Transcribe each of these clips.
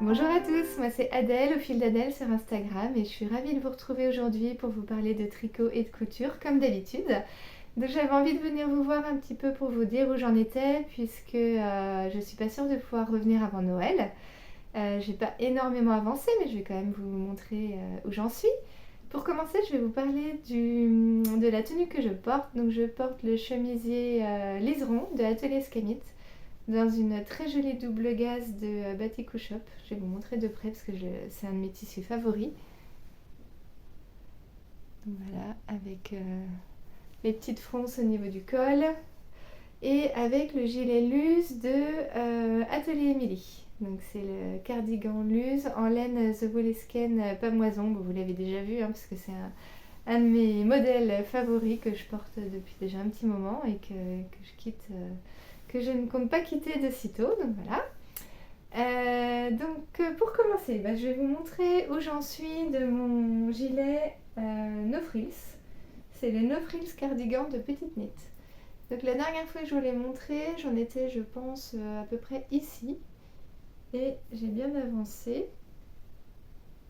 Bonjour à tous, moi c'est Adèle, au fil d'Adèle sur Instagram et je suis ravie de vous retrouver aujourd'hui pour vous parler de tricot et de couture comme d'habitude. Donc j'avais envie de venir vous voir un petit peu pour vous dire où j'en étais puisque je suis pas sûre de pouvoir revenir avant Noël. J'ai pas énormément avancé mais je vais quand même vous montrer où j'en suis. Pour commencer, je vais vous parler de la tenue que je porte. Donc je porte le chemisier liseron de Atelier Scamit dans une très jolie double gaze de Batik Shop. Je vais vous montrer de près parce que c'est un de mes tissus favoris. Donc voilà, avec les petites fronces au niveau du col et avec le gilet Luz de Atelier Emily. Donc c'est le cardigan Luz en laine The Wolesken Pamoison. Bon, vous l'avez déjà vu parce que c'est un de mes modèles favoris que je porte depuis déjà un petit moment et que je ne compte pas quitter de sitôt. Donc voilà. Pour commencer, je vais vous montrer où j'en suis de mon gilet No Frills. C'est les No Frills cardigan de Petite Knit. Donc la dernière fois que je vous l'ai montré, j'en étais je pense à peu près ici. Et j'ai bien avancé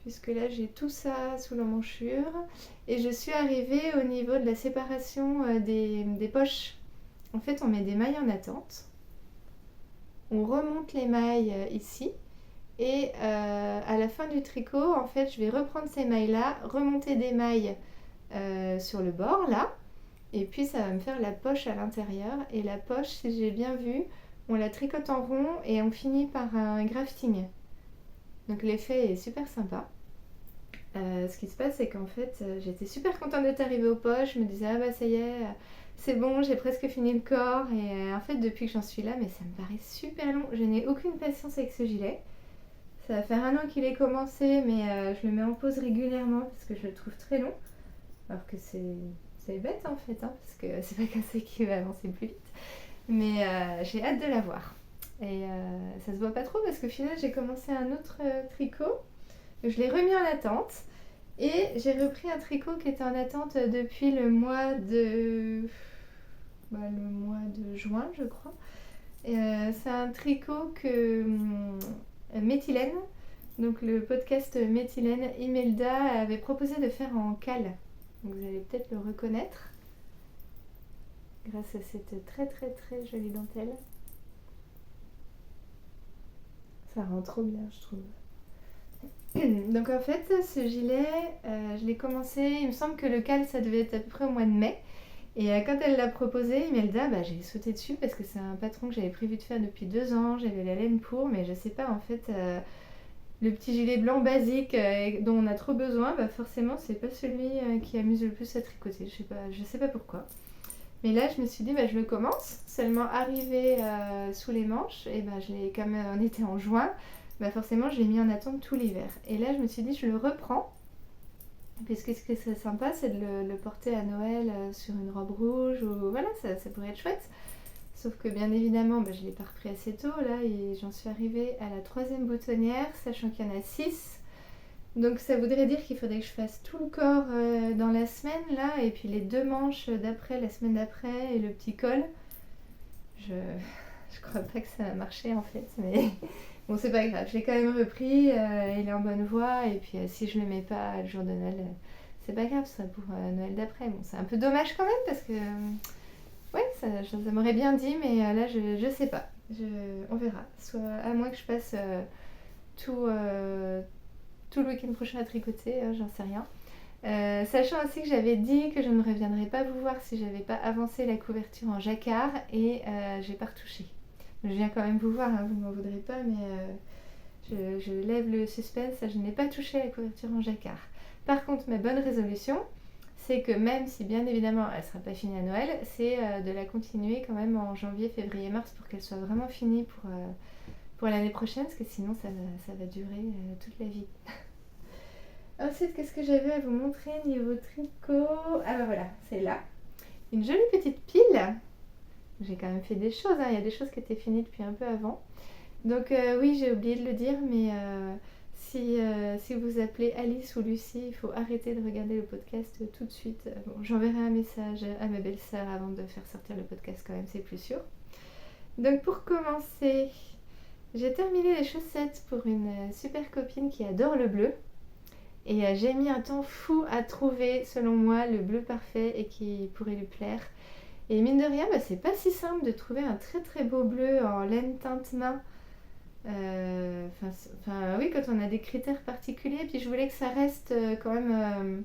puisque là j'ai tout ça sous l'emmanchure. Et je suis arrivée au niveau de la séparation des poches. En fait on met des mailles en attente. On remonte les mailles ici. Et à la fin du tricot, en fait, je vais reprendre ces mailles-là, remonter des mailles sur le bord, là. Et puis, ça va me faire la poche à l'intérieur. Et la poche, si j'ai bien vu, on la tricote en rond et on finit par un grafting. Donc, l'effet est super sympa. Ce qui se passe, c'est qu'en fait, j'étais super contente d'être arrivée aux poches. Je me disais, ah bah ça y est, c'est bon, j'ai presque fini le corps. Et en fait, depuis que j'en suis là, mais ça me paraît super long. Je n'ai aucune patience avec ce gilet. Ça va faire un an qu'il est commencé, mais je le mets en pause régulièrement parce que je le trouve très long. Alors que c'est bête en fait, parce que c'est pas comme ça qu'il va avancer plus vite. Mais j'ai hâte de l'avoir. Et ça se voit pas trop parce qu'au final, j'ai commencé un autre tricot. Je l'ai remis en attente. Et j'ai repris un tricot qui était en attente depuis le mois de juin, je crois. C'est un tricot que Méthylène, donc le podcast Méthylène, Imelda avait proposé de faire en cale. Donc vous allez peut-être le reconnaître grâce à cette très très très jolie dentelle. Ça rend trop bien, je trouve. Donc en fait, ce gilet, je l'ai commencé, il me semble que le cale, ça devait être à peu près au mois de mai. Et quand elle l'a proposé, Imelda, j'ai sauté dessus parce que c'est un patron que j'avais prévu de faire depuis 2 ans. J'avais la laine pour, mais je sais pas, en fait, le petit gilet blanc basique dont on a trop besoin, forcément, c'est pas celui qui amuse le plus à tricoter. Je sais pas pourquoi. Mais là, je me suis dit, je le commence. Seulement arrivé sous les manches, et comme on était en juin, forcément, je l'ai mis en attente tout l'hiver. Et là, je me suis dit, je le reprends. Puisque ce qui serait sympa, c'est de le porter à Noël sur une robe rouge, ou voilà, ça pourrait être chouette. Sauf que bien évidemment, je ne l'ai pas repris assez tôt là, et j'en suis arrivée à la 3e boutonnière, sachant qu'il y en a 6. Donc ça voudrait dire qu'il faudrait que je fasse tout le corps dans la semaine là, et puis les 2 manches d'après, la semaine d'après, et le petit col. Je crois pas que ça va marcher en fait, mais bon, c'est pas grave, je l'ai quand même repris, il est en bonne voie, et puis si je le mets pas le jour de Noël, c'est pas grave, ce sera pour Noël d'après. Bon, c'est un peu dommage quand même parce que ouais, ça m'aurait bien dit, mais là je sais pas, on verra. Soit à moins que je passe tout, tout le week-end prochain à tricoter, j'en sais rien. Sachant aussi que j'avais dit que je ne reviendrais pas vous voir si j'avais pas avancé la couverture en jacquard et j'ai pas retouché. Je viens quand même vous voir, vous m'en voudrez pas, mais je lève le suspense, je n'ai pas touché la couverture en jacquard. Par contre, ma bonne résolution, c'est que même si bien évidemment elle ne sera pas finie à Noël, c'est de la continuer quand même en janvier, février, mars pour qu'elle soit vraiment finie pour l'année prochaine, parce que sinon ça va durer toute la vie. Ensuite, qu'est-ce que j'avais à vous montrer niveau tricot? Ah voilà, c'est là. Une jolie petite pile. J'ai quand même fait des choses, il y a des choses qui étaient finies depuis un peu avant. Donc oui, j'ai oublié de le dire, mais si vous appelez Alice ou Lucie, il faut arrêter de regarder le podcast tout de suite. Bon, j'enverrai un message à ma belle-sœur avant de faire sortir le podcast quand même, c'est plus sûr. Donc pour commencer, J'ai terminé les chaussettes pour une super copine qui adore le bleu. Et j'ai mis un temps fou à trouver, selon moi, le bleu parfait et qui pourrait lui plaire. Et mine de rien, c'est pas si simple de trouver un très très beau bleu en laine teinte main. Oui, quand on a des critères particuliers. Puis je voulais que ça reste quand même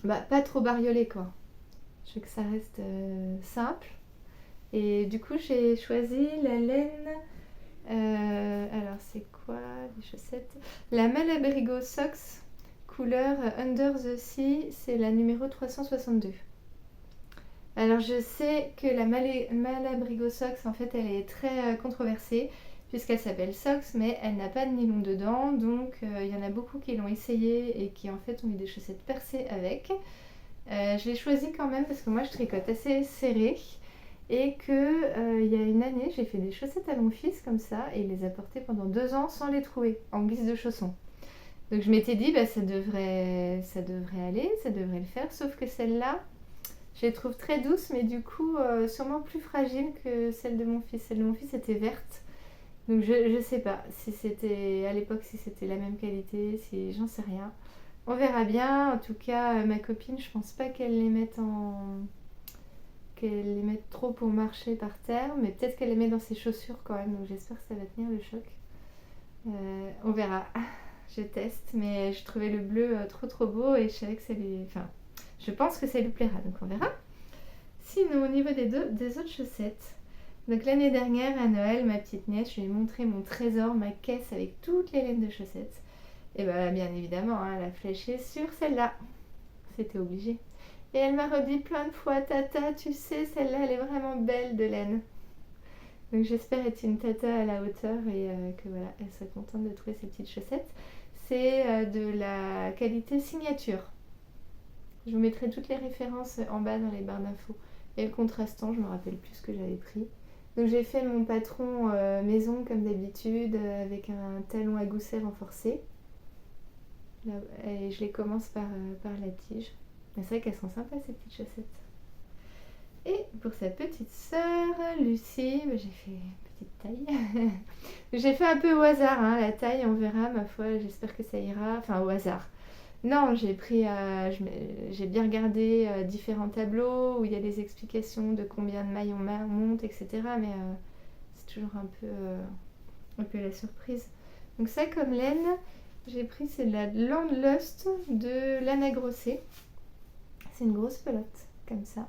pas trop bariolé, quoi. Je veux que ça reste simple. Et du coup, j'ai choisi la laine. Alors, c'est quoi les chaussettes? La Malabrigo Socks couleur Under the Sea, c'est la numéro 362. Alors, je sais que la Malabrigo Socks, en fait, elle est très controversée puisqu'elle s'appelle Socks, mais elle n'a pas de nylon dedans. Donc, il y en a beaucoup qui l'ont essayé et qui, en fait, ont eu des chaussettes percées avec. Je l'ai choisie quand même parce que moi, je tricote assez serré. Et que il y a une année, j'ai fait des chaussettes à mon fils comme ça et il les a portées pendant 2 ans sans les trouver, en guise de chaussons. Donc je m'étais dit, ça devrait aller, ça devrait le faire, sauf que celle-là, je les trouve très douces, mais du coup sûrement plus fragiles que celle de mon fils. Celle de mon fils était verte, donc je sais pas si c'était à l'époque, si c'était la même qualité, si j'en sais rien. On verra bien. En tout cas, ma copine, je pense pas qu'elle les mette trop pour marcher par terre, mais peut-être qu'elle les met dans ses chaussures quand même, donc j'espère que ça va tenir le choc. On verra. Je teste, mais je trouvais le bleu trop trop beau et je savais que ça lui... Enfin, je pense que ça lui plaira, donc on verra. Sinon, au niveau des autres chaussettes, donc l'année dernière à Noël, ma petite nièce, je lui ai montré mon trésor, ma caisse avec toutes les laines de chaussettes. Et bien évidemment, elle a fléché sur celle-là. C'était obligé. Et elle m'a redit plein de fois, Tata, tu sais, celle-là, elle est vraiment belle de laine. Donc j'espère être une tata à la hauteur et que voilà, elle soit contente de trouver ces petites chaussettes. C'est de la qualité signature. Je vous mettrai toutes les références en bas dans les barres d'infos. Et le contrastant, je me rappelle plus ce que j'avais pris. Donc j'ai fait mon patron maison comme d'habitude avec un talon à gousset renforcé. Là, et je les commence par la tige. C'est vrai qu'elles sont sympas ces petites chaussettes. Et pour sa petite sœur, Lucie, j'ai fait une petite taille. J'ai fait un peu au hasard, la taille, on verra, ma foi, j'espère que ça ira. Enfin, au hasard. Non, j'ai bien regardé différents tableaux où il y a des explications de combien de mailles on monte, etc. Mais c'est toujours un peu la surprise. Donc ça, comme laine, j'ai pris, c'est de la Landlust de Lana Grosset. C'est une grosse pelote, comme ça.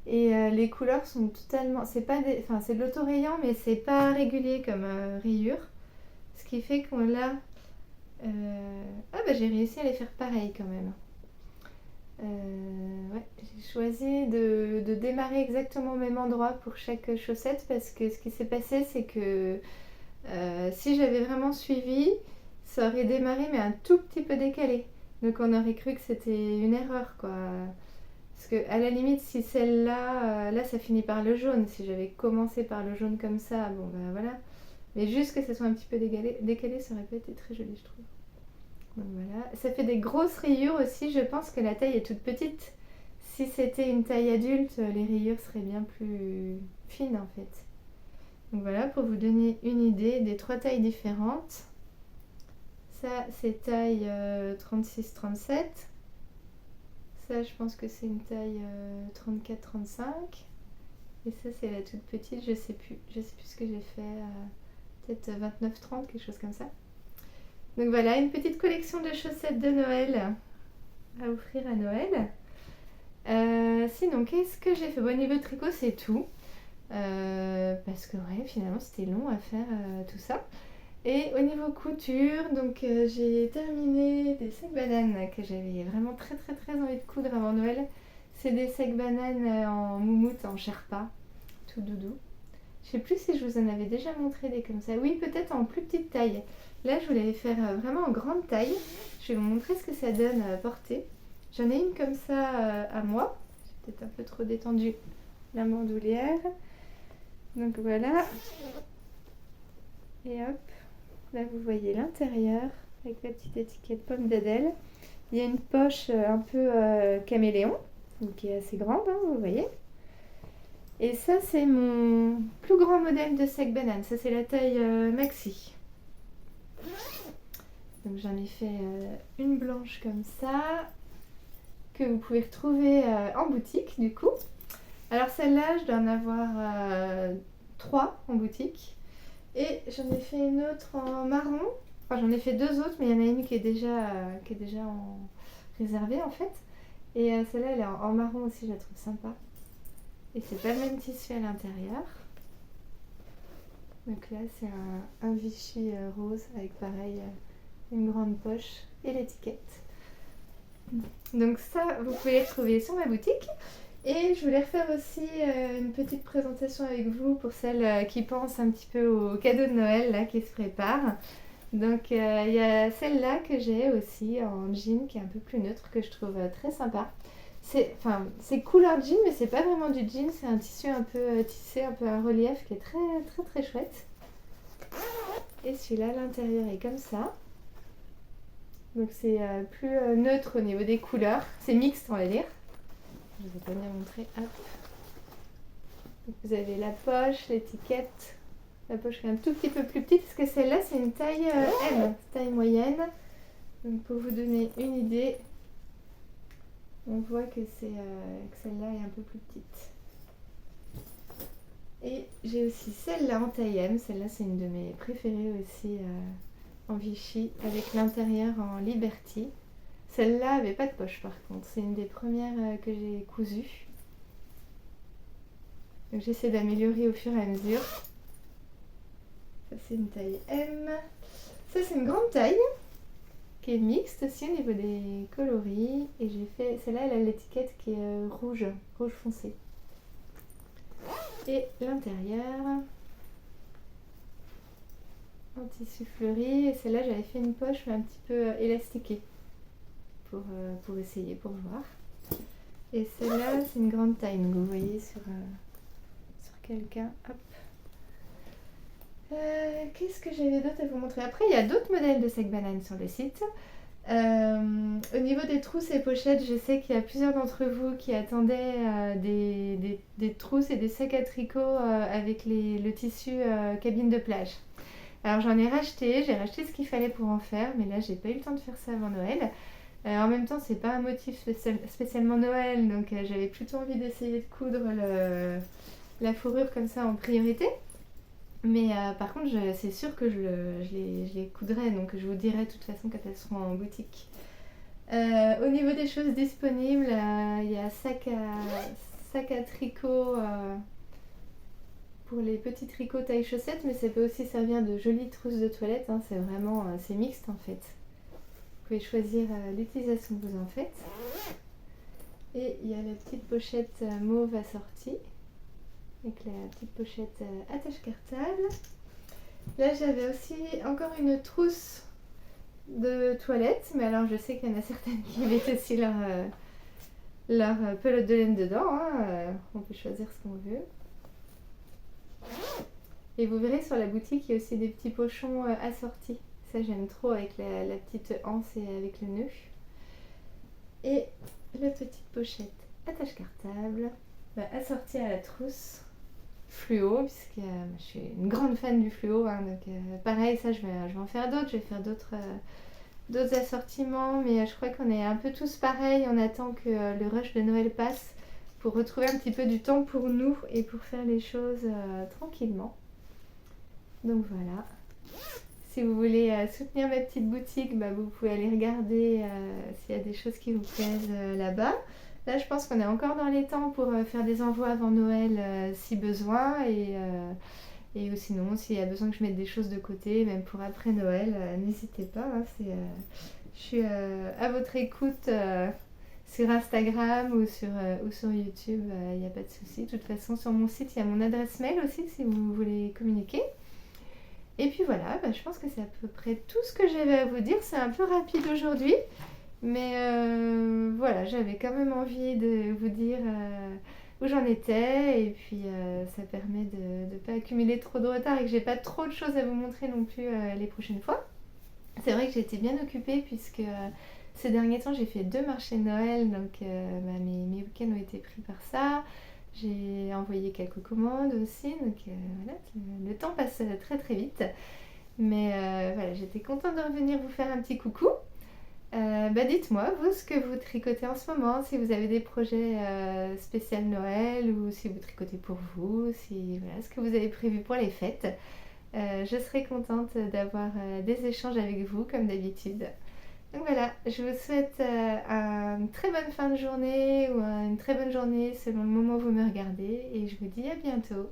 Et les couleurs sont totalement... c'est de l'autorayant, mais c'est pas régulier comme rayure. Ce qui fait qu'on l'a... j'ai réussi à les faire pareil quand même. J'ai choisi de démarrer exactement au même endroit pour chaque chaussette parce que ce qui s'est passé, c'est que si j'avais vraiment suivi, ça aurait démarré mais un tout petit peu décalé. Donc on aurait cru que c'était une erreur, quoi. Parce que à la limite, si celle-là, là ça finit par le jaune. Si j'avais commencé par le jaune comme ça, voilà. Mais juste que ça soit un petit peu décalé, ça aurait pas été très joli, je trouve. Donc voilà. Ça fait des grosses rayures aussi. Je pense que la taille est toute petite. Si c'était une taille adulte, les rayures seraient bien plus fines en fait. Donc voilà, pour vous donner une idée des 3 tailles différentes. Ça, c'est taille 36-37. Ça, je pense que c'est une taille 34-35. Et ça, c'est la toute petite, je sais plus. Je sais plus ce que j'ai fait. Peut-être 29-30, quelque chose comme ça. Donc voilà, une petite collection de chaussettes de Noël à offrir à Noël. Sinon, qu'est-ce que j'ai fait? Au niveau tricot, c'est tout. Parce que finalement, c'était long à faire tout ça. Et au niveau couture, donc j'ai terminé des sacs bananes que j'avais vraiment très très très envie de coudre avant Noël. C'est des sacs bananes en moumoute, en sherpa, tout doudou. Je sais plus si je vous en avais déjà montré des comme ça. Oui, peut-être en plus petite taille. Là, je voulais les faire vraiment en grande taille. Je vais vous montrer ce que ça donne à porter. J'en ai une comme ça à moi. J'ai peut-être un peu trop détendu la bandoulière. Donc voilà. Et hop. Là, vous voyez l'intérieur avec la petite étiquette pomme d'Adèle. Il y a une poche un peu caméléon, donc qui est assez grande, vous voyez. Et ça, c'est mon plus grand modèle de sac banane. Ça, c'est la taille maxi. Donc j'en ai fait une blanche comme ça, que vous pouvez retrouver en boutique du coup. Alors celle-là, je dois en avoir 3 en boutique. Et j'en ai fait une autre en marron. Enfin, j'en ai fait 2 autres, mais il y en a une qui est déjà réservée en fait. Et celle-là, elle est en marron aussi, je la trouve sympa. Et c'est pas le même tissu à l'intérieur. Donc là, c'est un Vichy rose avec pareil une grande poche et l'étiquette. Donc ça, vous pouvez les trouver sur ma boutique. Et je voulais refaire aussi une petite présentation avec vous pour celles qui pensent un petit peu au cadeau de Noël là, qui se prépare. Donc il y a celle-là que j'ai aussi en jean qui est un peu plus neutre que je trouve très sympa. C'est couleur jean mais c'est pas vraiment du jean, c'est un tissu un peu tissé, un peu un relief qui est très très très chouette. Et celui-là, l'intérieur est comme ça. Donc c'est plus neutre au niveau des couleurs. C'est mixte on va dire. Je vais pas bien montrer. Hop. Donc vous avez la poche, l'étiquette. La poche qui est un tout petit peu plus petite parce que celle-là c'est une taille M, taille moyenne. Donc pour vous donner une idée, on voit que celle-là est un peu plus petite. Et j'ai aussi celle-là en taille M. Celle-là c'est une de mes préférées aussi en Vichy avec l'intérieur en Liberty. Celle-là avait pas de poche par contre. C'est une des premières que j'ai cousues. Donc j'essaie d'améliorer au fur et à mesure. Ça c'est une taille M. Ça c'est une grande taille qui est mixte aussi au niveau des coloris. Et j'ai fait... Celle-là elle a l'étiquette qui est rouge foncé. Et l'intérieur en tissu fleuri. Et celle-là j'avais fait une poche mais un petit peu élastiquée pour essayer, pour voir. Et celle-là c'est une grande taille. Donc vous voyez sur quelqu'un. Hop. Qu'est-ce que j'avais d'autre à vous montrer? Après, il y a d'autres modèles de sacs bananes sur le site. Au niveau des trousses et pochettes, je sais qu'il y a plusieurs d'entre vous qui attendaient des trousses et des sacs à tricot avec le tissu cabine de plage. Alors j'en ai racheté, j'ai racheté ce qu'il fallait pour en faire, mais là j'ai pas eu le temps de faire ça avant Noël. En même temps, c'est pas un motif spécialement Noël, donc j'avais plutôt envie d'essayer de coudre la fourrure comme ça en priorité. Mais par contre, c'est sûr que je les coudrai, donc je vous dirai de toute façon quand elles seront en boutique. Au niveau des choses disponibles, il y a sac à tricot pour les petits tricots taille chaussettes, mais ça peut aussi servir de jolies trousses de toilette. Hein, c'est mixte en fait. Vous pouvez choisir l'utilisation que vous en faites. Et il y a la petite pochette mauve assortie. Avec la petite pochette attache cartable. Là j'avais aussi encore une trousse de toilette, mais alors je sais qu'il y en a certaines qui mettent aussi leur pelote de laine dedans, hein. On peut choisir ce qu'on veut. Et vous verrez sur la boutique il y a aussi des petits pochons assortis. Ça j'aime trop avec la petite anse et avec le nœud. Et la petite pochette attache cartable assortie à la trousse fluo, puisque je suis une grande fan du fluo, hein, donc pareil, ça je vais en faire d'autres, je vais faire d'autres assortiments, mais je crois qu'on est un peu tous pareils, on attend que le rush de Noël passe pour retrouver un petit peu du temps pour nous et pour faire les choses tranquillement. Donc voilà. Si vous voulez soutenir ma petite boutique, vous pouvez aller regarder s'il y a des choses qui vous plaisent là-bas. Là, je pense qu'on est encore dans les temps pour faire des envois avant Noël si besoin. Et sinon, s'il y a besoin que je mette des choses de côté, même pour après Noël, n'hésitez pas. Hein, je suis à votre écoute sur Instagram ou sur YouTube, il n'y a pas de souci. De toute façon, sur mon site, il y a mon adresse mail aussi si vous voulez communiquer. Et puis voilà, je pense que c'est à peu près tout ce que j'avais à vous dire. C'est un peu rapide aujourd'hui. Mais voilà, j'avais quand même envie de vous dire où j'en étais. Et puis ça permet de ne pas accumuler trop de retard et que j'ai pas trop de choses à vous montrer non plus les prochaines fois. C'est vrai que j'ai été bien occupée puisque ces derniers temps j'ai fait 2 marchés de Noël. Donc mes week-ends ont été pris par ça. J'ai envoyé quelques commandes aussi, donc voilà, le temps passe très très vite. Mais voilà, j'étais contente de revenir vous faire un petit coucou. Dites-moi, vous, ce que vous tricotez en ce moment, si vous avez des projets spécial Noël ou si vous tricotez pour vous, si voilà, ce que vous avez prévu pour les fêtes. Je serai contente d'avoir des échanges avec vous, comme d'habitude. Donc voilà, je vous souhaite une très bonne fin de journée ou une très bonne journée selon le moment où vous me regardez et je vous dis à bientôt.